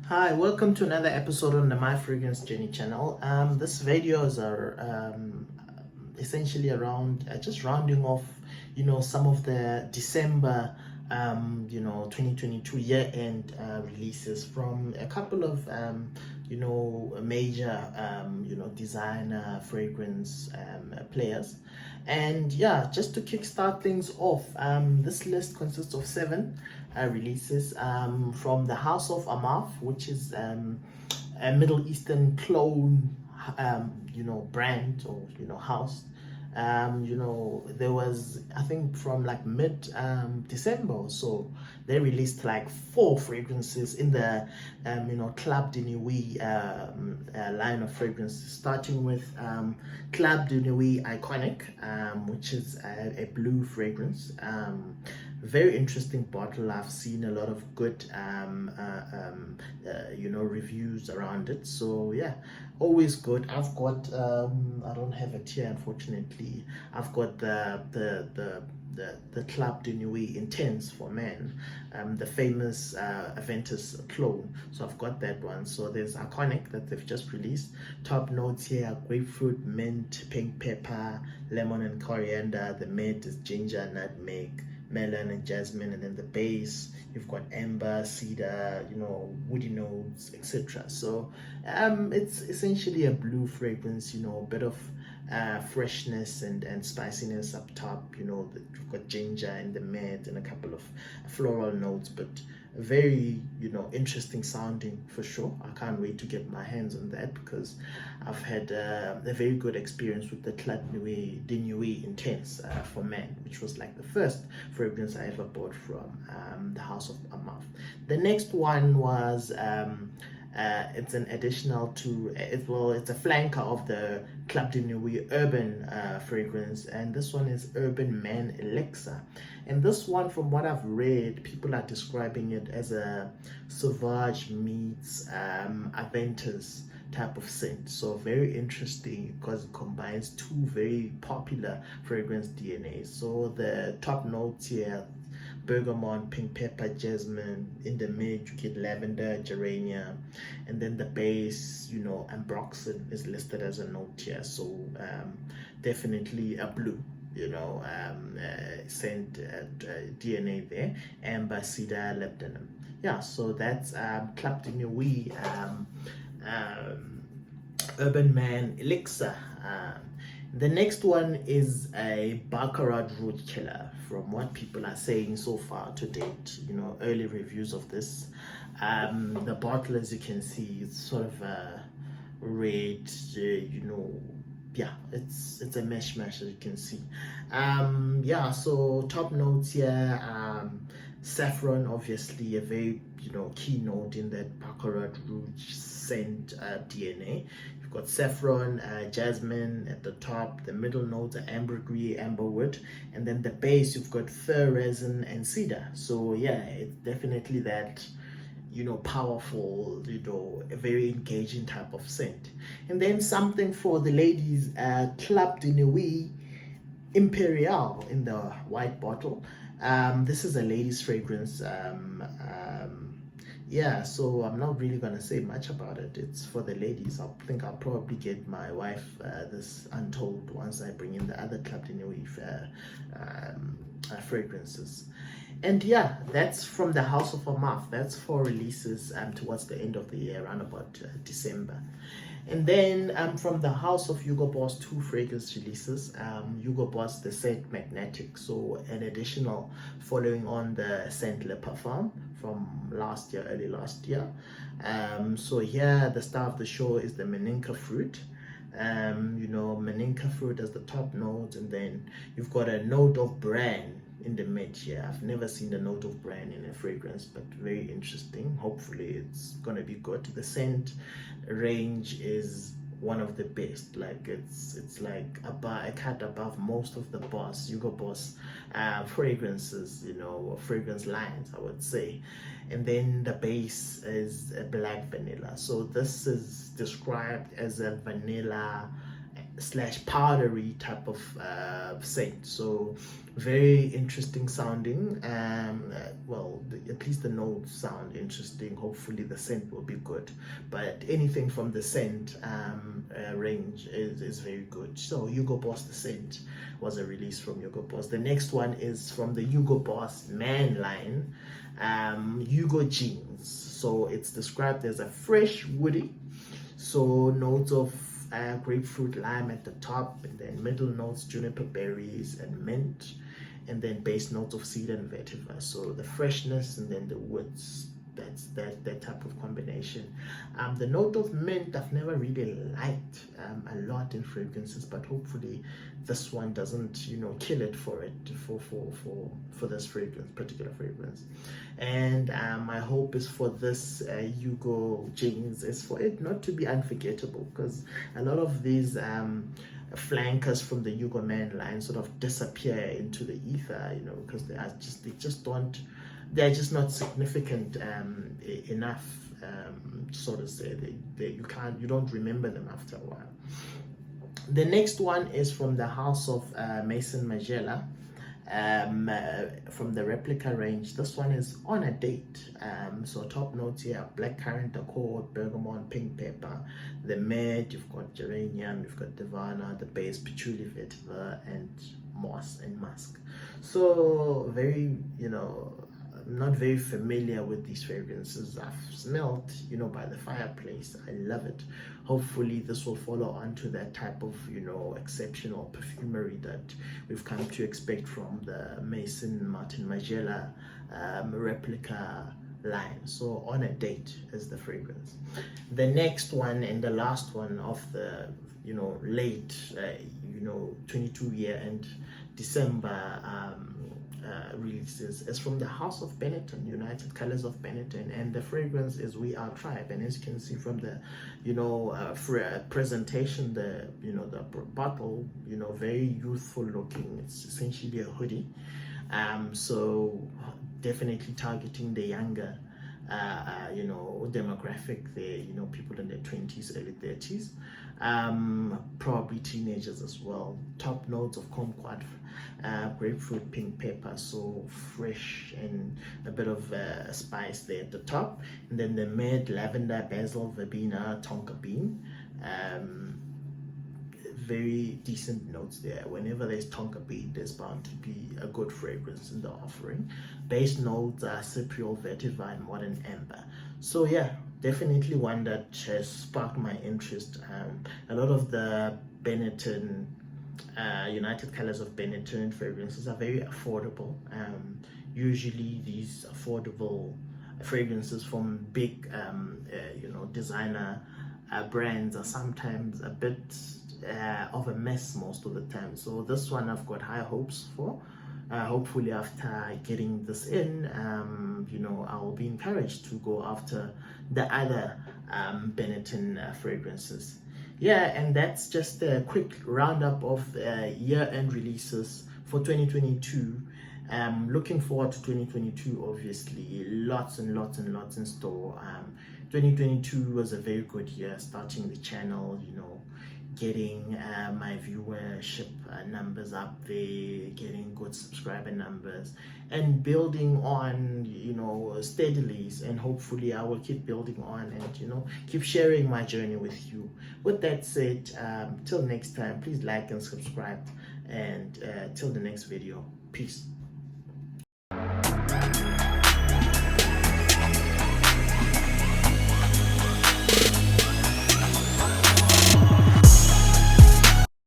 Hi, welcome to another episode on the My Fragrance Journey channel. This videos are essentially around just rounding off, some of the December, 2022 year-end releases from a couple of, major, designer fragrance players. And yeah, just to kickstart things off, this list consists of 7 releases from the House of Armaf, which is a Middle Eastern clone, brand or house. There was, I think, from like mid December or so, they released like 4 fragrances in the Club de Nuit line of fragrances, starting with Club de Nuit Iconic, which is a blue fragrance. Very interesting bottle. I've seen a lot of good reviews around it, so yeah, always good. I've got I don't have it here, unfortunately. I've got the Club de Nuit Intense for men, the famous Aventus clone. So I've got that one. So there's Iconic that they've just released. Top notes here: grapefruit, mint, pink pepper, lemon and coriander. The mid is ginger, nutmeg, melon and jasmine, and then the base you've got amber, cedar, woody notes, etc. So it's essentially a blue fragrance, a bit of freshness and spiciness up top. You've got ginger in the mid and a couple of floral notes, but very interesting sounding for sure. I can't wait to get my hands on that because I've had a very good experience with the Club de Nuit Intense for men, which was like the first fragrance I ever bought from the House of Armaf. The next one was it's an additional to it's a flanker of the Club de Nuit urban fragrance, and this one is Urban Man Elixar. And this one, from what I've read, people are describing it as a Sauvage meets Aventus type of scent. So very interesting because it combines 2 very popular fragrance DNAs. So the top notes here: bergamot, pink pepper, jasmine. In the mid you get lavender, geranium, and then the base, ambroxan is listed as a note here. So definitely a blue scent DNA there: amber, cedar, labdanum. Yeah, so that's Club de Nuit Urban Man Elixir. The next one is a Baccarat Root Killer, from what people are saying so far to date. Early reviews of this. The bottle, as you can see, it's sort of a red, yeah, it's a mesh, as you can see. Yeah, so top notes here: saffron, obviously a very key note in that Baccarat Rouge scent DNA. You've got saffron, jasmine at the top. The middle notes are ambergris, amberwood, and then the base you've got fir resin and cedar. So yeah, it's definitely that powerful, a very engaging type of scent. And then something for the ladies: Club de Nuit Imperiale in the white bottle. This is a ladies fragrance. Yeah, so I'm not really gonna say much about it. It's for the ladies. I think I'll probably get my wife this Untold once I bring in the other Club de Nuit fragrances. And yeah, that's from the House of Armaf. That's 4 releases towards the end of the year, around about December. And then from the House of Hugo Boss, 2 fragrance releases. Hugo Boss, the Scent Magnetic, so an additional following on the Scent Le Parfum from early last year. So here the star of the show is the Maninka fruit. Maninka fruit as the top note, and then you've got a note of bran in the mid here. I've never seen the note of bran in a fragrance, but very interesting. Hopefully it's gonna be good. The scent range is one of the best. Like it's like a cut above most of the Hugo Boss fragrances, fragrance lines, I would say. And then the base is a black vanilla. So this is described as a vanilla slash powdery type of scent. So very interesting sounding. Well, at least the notes sound interesting. Hopefully the scent will be good, but anything from the scent range is very good. So Hugo Boss, the scent was a release from Hugo Boss. The next one is from the Hugo Boss Man line, Hugo Jeans. So it's described as a fresh woody, so notes of grapefruit, lime at the top, and then middle notes juniper berries and mint, and then base notes of cedar and vetiver. So the freshness and then the woods, that's that type of combination. The note of mint I've never really liked a lot in fragrances, but hopefully this one doesn't, you know, kill it for this particular fragrance. And my hope is for this Hugo Jeans is for it not to be unforgettable, because a lot of these flankers from the Hugo Man line sort of disappear into the ether, you know, because they're just not significant enough, so to say. You don't remember them after a while. The next one is from the house of Maison Magiela, from the Replica range. This one is On a Date. So top notes here: blackcurrant, accord, bergamot, pink pepper. The mid, you've got geranium, you've got divana. The base, patchouli, vetiver, and moss and musk. So very, you know, I'm not very familiar with these fragrances. I've smelled, you know, by the fireplace. I love it. Hopefully this will follow on to that type of, you know, exceptional perfumery that we've come to expect from the Maison Martin Magiela Replica line. So On a Date is the fragrance. The next one and the last one of the, you know, late, you know, 22 year and December releases is from the house of Benetton, United Colors of Benetton, and the fragrance is We Are Tribe. And as you can see from the, you know, presentation, the, you know, the bottle, you know, very youthful looking. It's essentially a hoodie, so definitely targeting the younger you know, demographic there, you know, people in their 20s, early 30s, probably teenagers as well. Top notes of kumquat, grapefruit, pink pepper, so fresh and a bit of spice there at the top. And then the mid, lavender, basil, verbena, tonka bean. Very decent notes there. Whenever there's tonka bean, there's bound to be a good fragrance in the offering. Base notes are cypriol, vetiver, and modern amber. So yeah, definitely one that has sparked my interest. A lot of the Benetton, United Colors of Benetton fragrances are very affordable. Usually these affordable fragrances from big, you know, designer brands are sometimes a bit of a mess most of the time. So this one I've got high hopes for. Hopefully after getting this in, you know, I will be encouraged to go after the other Benetton fragrances. Yeah, and that's just a quick roundup of year-end releases for 2022. Looking forward to 2022, obviously. Lots and lots and lots in store. 2022 was a very good year, starting the channel, you know, getting my viewership numbers up there, getting good subscriber numbers, and building on, you know, steadily. And hopefully I will keep building on and, you know, keep sharing my journey with you. With that said, till next time, please like and subscribe, and till the next video, peace.